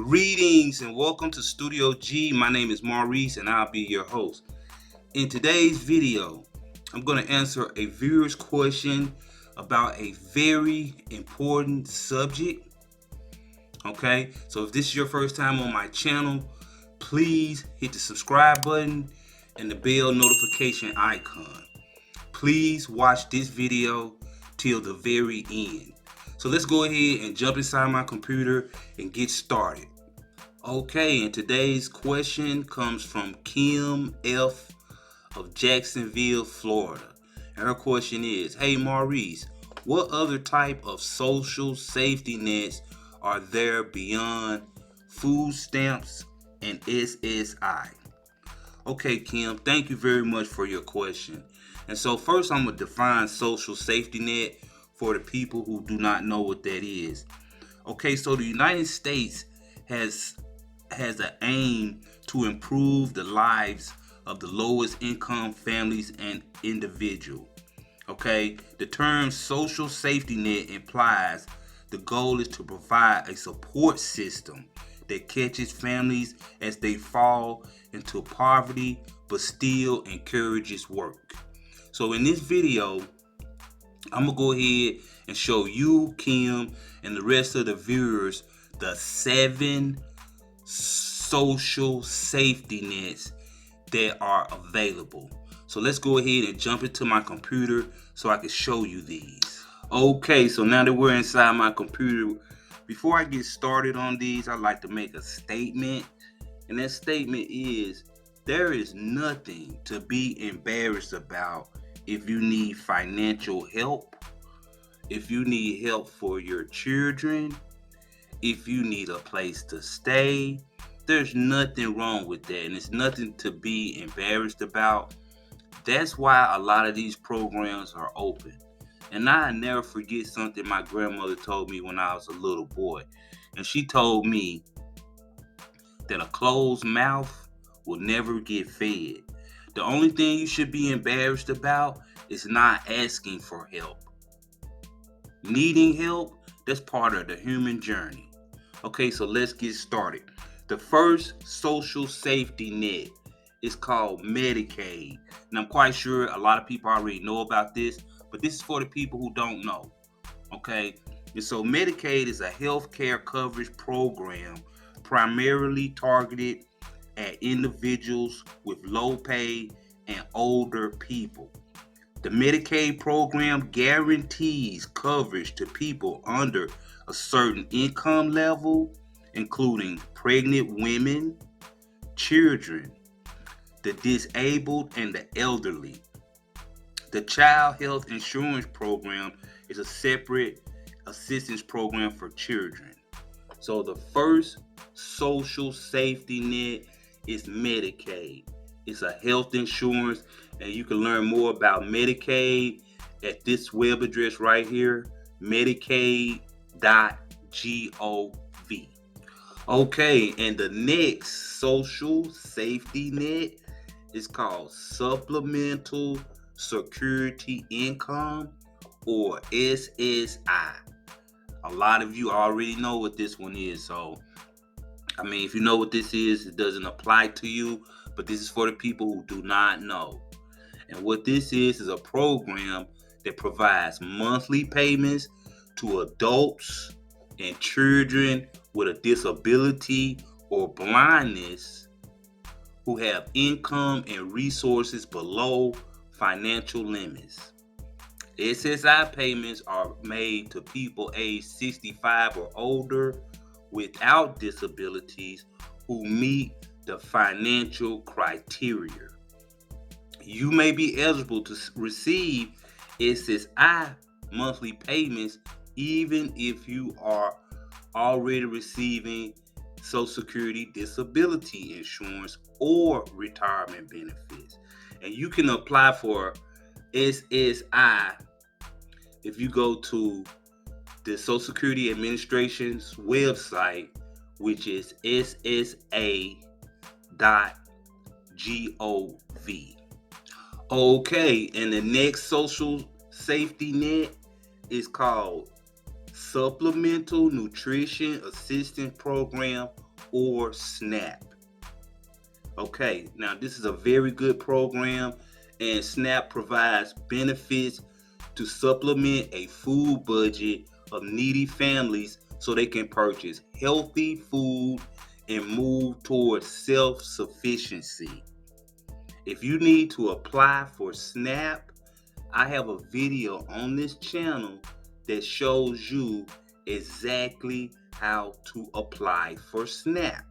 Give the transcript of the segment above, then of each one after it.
Greetings and welcome to Studio G. My name is Maurice and I'll be your host. In today's video, I'm going to answer a viewer's question about a very important subject. Okay, so if this is your first time on my channel, please hit the subscribe button and the bell notification icon. Please watch this video till the very end. So let's go ahead and jump inside my computer and get started. Okay, and today's question comes from Kim F. of Jacksonville, Florida. And her question is, hey Maurice, what other type of social safety nets are there beyond food stamps and SSI? Okay, Kim, thank you very much for your question. And so first I'm going to define social safety net for the people who do not know what that is. Okay, so the United States has an aim to improve the lives of the lowest income families and individuals. Okay, the term social safety net implies the goal is to provide a support system that catches families as they fall into poverty but still encourages work. So in this video, I'm going to go ahead and show you, Kim, and the rest of the viewers the 7 social safety nets that are available. So let's go ahead and jump into my computer so I can show you these. Okay, so now that we're inside my computer, before I get started on these, I'd like to make a statement. And that statement is, there is nothing to be embarrassed about if you need financial help, if you need help for your children, if you need a place to stay. There's nothing wrong with that, and it's nothing to be embarrassed about. That's why a lot of these programs are open. And I never forget something my grandmother told me when I was a little boy. And she told me that a closed mouth will never get fed. The only thing you should be embarrassed about is not asking for help. Needing help, that's part of the human journey. Okay, so let's get started. The first social safety net is called Medicaid. And I'm quite sure a lot of people already know about this, but this is for the people who don't know. Okay, and so Medicaid is a health care coverage program primarily targeted at individuals with low pay and older people. The Medicaid program guarantees coverage to people under a certain income level, including pregnant women, children, the disabled, and the elderly. The Child Health Insurance Program is a separate assistance program for children. So the first social safety net is Medicaid. It's a health insurance, and you can learn more about Medicaid at this web address right here, medicaid.gov. Okay, and the next social safety net is called Supplemental Security Income, or SSI. A lot of you already know what this one is, so I mean, if you know what this is, it doesn't apply to you, but this is for the people who do not know. And what this is a program that provides monthly payments to adults and children with a disability or blindness who have income and resources below financial limits. SSI payments are made to people aged 65 or older without disabilities who meet the financial criteria. You may be eligible to receive SSI monthly payments even if you are already receiving Social Security disability insurance or retirement benefits. And you can apply for SSI if you go to the Social Security Administration's website, which is ssa.gov. Okay, and the next social safety net is called Supplemental Nutrition Assistance Program, or SNAP. Okay, now this is a very good program, and SNAP provides benefits to supplement a food budget of needy families so they can purchase healthy food and move towards self sufficiency. If you need to apply for SNAP, I have a video on this channel that shows you exactly how to apply for SNAP.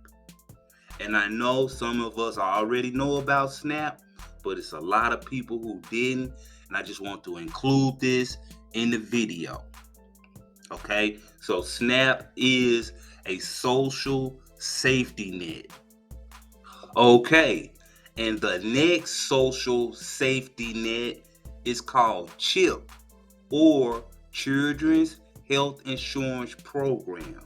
And I know some of us already know about SNAP, but it's a lot of people who didn't, and I just want to include this in the video. Okay, so SNAP is a social safety net. Okay, and the next social safety net is called CHIP, or Children's Health Insurance Program.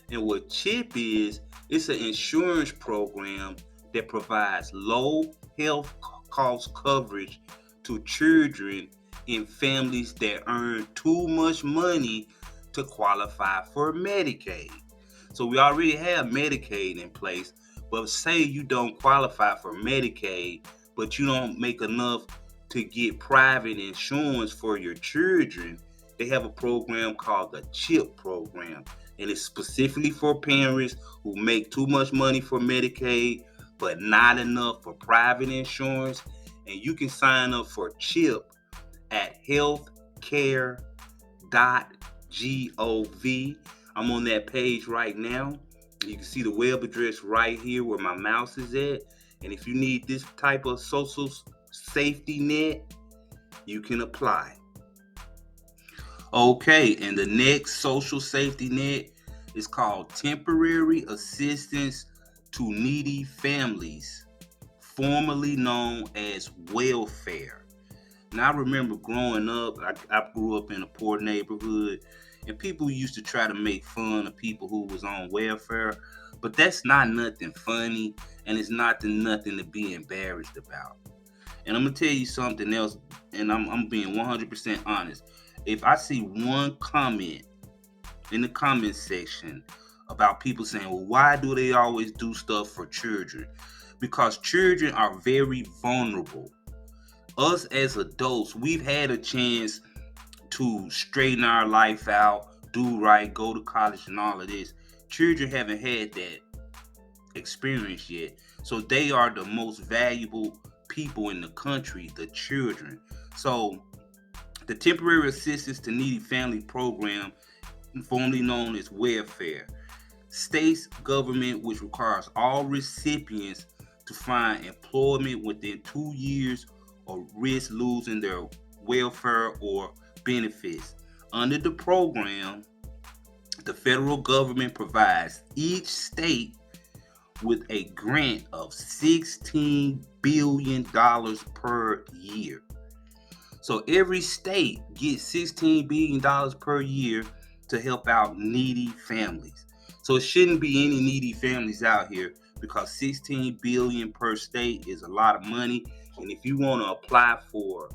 And what CHIP is, it's an insurance program that provides low health cost coverage to children in families that earn too much money to qualify for Medicaid. So we already have Medicaid in place, but say you don't qualify for Medicaid, but you don't make enough to get private insurance for your children. They have a program called the CHIP program, and it's specifically for parents who make too much money for Medicaid but not enough for private insurance. And you can sign up for CHIP at healthcare.gov. I'm on that page right now. You can see the web address right here where my mouse is at. And if you need this type of social safety net, you can apply. Okay, and the next social safety net is called Temporary Assistance to Needy Families, formerly known as welfare. Now, I remember growing up, I grew up in a poor neighborhood, and people used to try to make fun of people who was on welfare, but that's not nothing funny, and it's nothing to be embarrassed about. And I'm going to tell you something else, and I'm being 100% honest. If I see one comment in the comment section about people saying, well, why do they always do stuff for children? Because children are very vulnerable. Us as adults, we've had a chance to straighten our life out, do right, go to college and all of this. Children haven't had that experience yet. So they are the most valuable people in the country, the children. So the Temporary Assistance to Needy Family Program, formerly known as welfare, states government which requires all recipients to find employment within 2 years or risk losing their welfare or benefits. Under the program, the federal government provides each state with a grant of $16 billion per year. So every state gets $16 billion per year to help out needy families. So it shouldn't be any needy families out here, because $16 billion per state is a lot of money. And if you want to apply for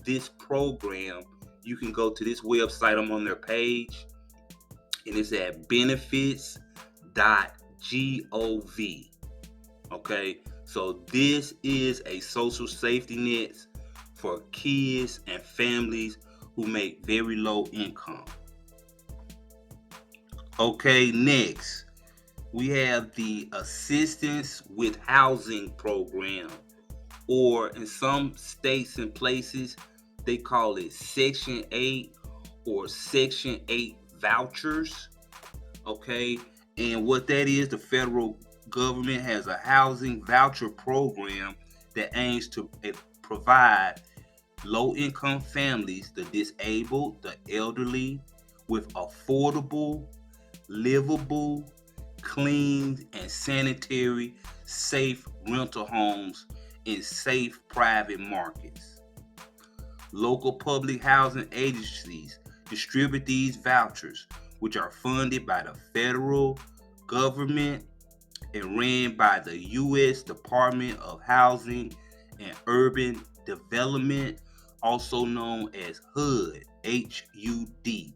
this program, you can go to this website. I'm on their page, and it's at benefits.gov. Okay, so this is a social safety net for kids and families who make very low income. Okay, next we have the Assistance with Housing Program, or in some states and places they call it Section 8 or Section 8 vouchers. Okay, and what that is, the federal government has a housing voucher program that aims to provide low-income families, the disabled, the elderly, with affordable, livable, clean, and sanitary, safe rental homes in safe private markets. Local public housing agencies distribute these vouchers, which are funded by the federal government and ran by the U.S. Department of Housing and Urban Development, also known as HUD, H-U-D.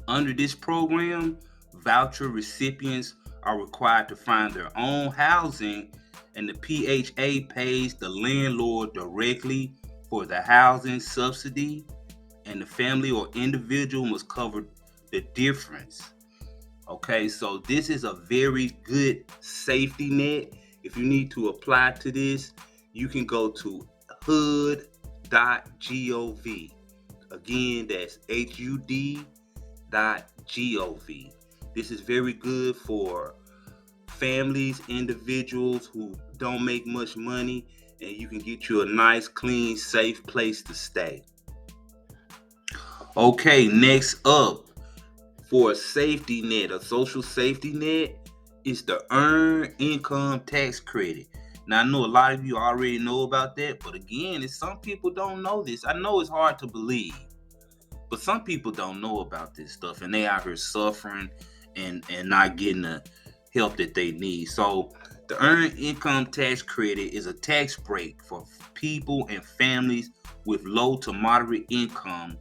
Under this program, voucher recipients are required to find their own housing, and the PHA pays the landlord directly for the housing subsidy, and the family or individual must cover the difference. Okay, so this is a very good safety net. If you need to apply to this, you can go to hud.gov. Again, that's hud.gov. This is very good for families, individuals who don't make much money, and you can get you a nice, clean, safe place to stay. Okay, next up, for a safety net, a social safety net, is the Earned Income Tax Credit. Now, I know a lot of you already know about that, but again, some people don't know this. I know it's hard to believe, but some people don't know about this stuff, and they out here suffering and not getting the help that they need. So, the Earned Income Tax Credit is a tax break for people and families with low to moderate income,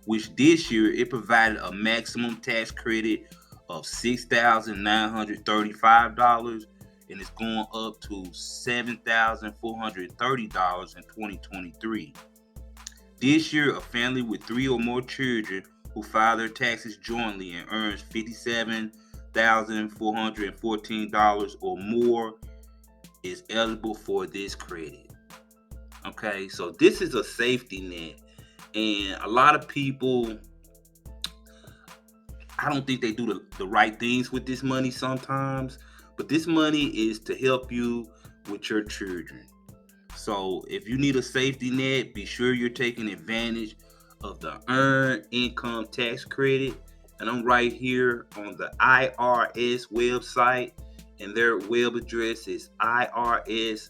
which this year it provided a maximum tax credit of $6,935, and it's going up to $7,430 in 2023. This year, a family with 3 or more children who file their taxes jointly and earns $57,414 or more is eligible for this credit. Okay, so this is a safety net. And a lot of people, I don't think they do the right things with this money sometimes. But this money is to help you with your children. So if you need a safety net, be sure you're taking advantage of the Earned Income Tax Credit. And I'm right here on the IRS website. And their web address is irs.gov.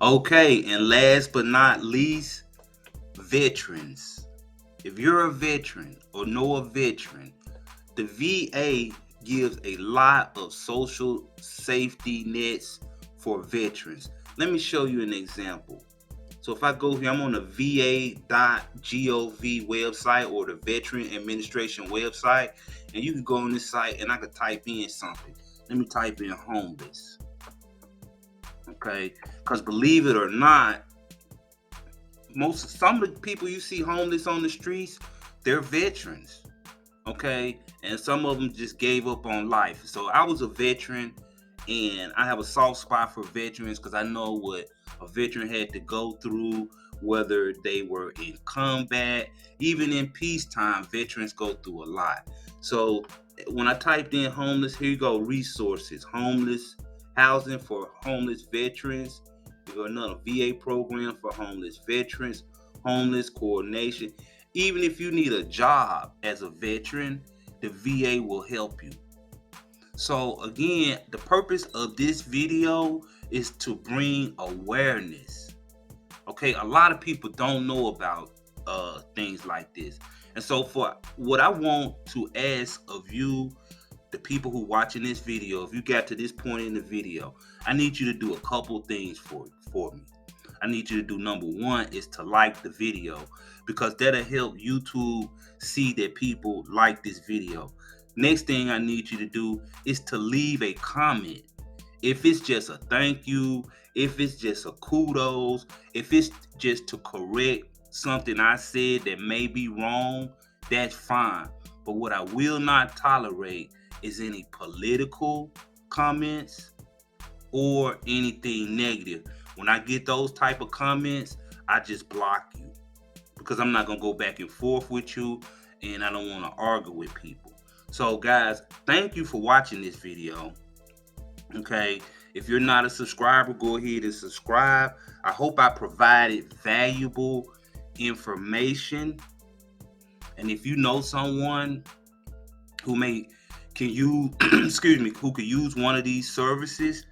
Okay, and last but not least, veterans. If you're a veteran or know a veteran, the VA gives a lot of social safety nets for veterans. Let me show you an example. So if I go here, I'm on the va.gov website or the Veteran Administration website, and you can go on this site and I can type in something. Let me type in homeless. Okay, because believe it or not, some of the people you see homeless on the streets, they're veterans. Okay, and some of them just gave up on life. So I was a veteran, and I have a soft spot for veterans because I know what a veteran had to go through, whether they were in combat, even in peacetime. Veterans go through a lot. So when I typed in homeless, here you go, resources, homeless housing for homeless veterans. You got another VA program for homeless veterans, homeless coordination. Even if you need a job as a veteran, the VA will help you. So again, the purpose of this video is to bring awareness. Okay, a lot of people don't know about things like this. And so for what I want to ask of you, the people who watching this video, if you got to this point in the video, I need you to do a couple things for me. I need you to do, number one is to like the video, because that'll help YouTube see that people like this video. Next thing I need you to do is to leave a comment. If it's just a thank you, if it's just a kudos, if it's just to correct something I said that may be wrong, that's fine. But what I will not tolerate is any political comments or anything negative. When I get those type of comments, I just block you, because I'm not going to go back and forth with you, and I don't want to argue with people. So guys, thank you for watching this video. Okay, if you're not a subscriber, go ahead and subscribe. I hope I provided valuable information. And if you know someone who can use who could use one of these services,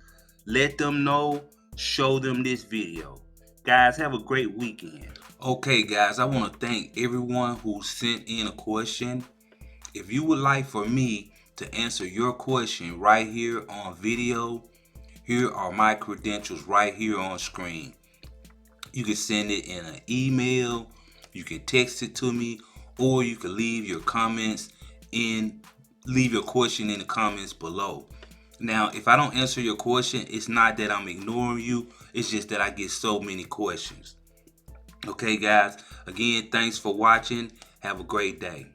let them know, show them this video. Guys, have a great weekend. Okay guys, I want to thank everyone who sent in a question. If you would like for me to answer your question right here on video, here are my credentials right here on screen. You can send it in an email, you can text it to me, or you can leave your comments and leave your question in the comments below. Now, if I don't answer your question, it's not that I'm ignoring you. It's just that I get so many questions. Okay, guys. Again, thanks for watching. Have a great day.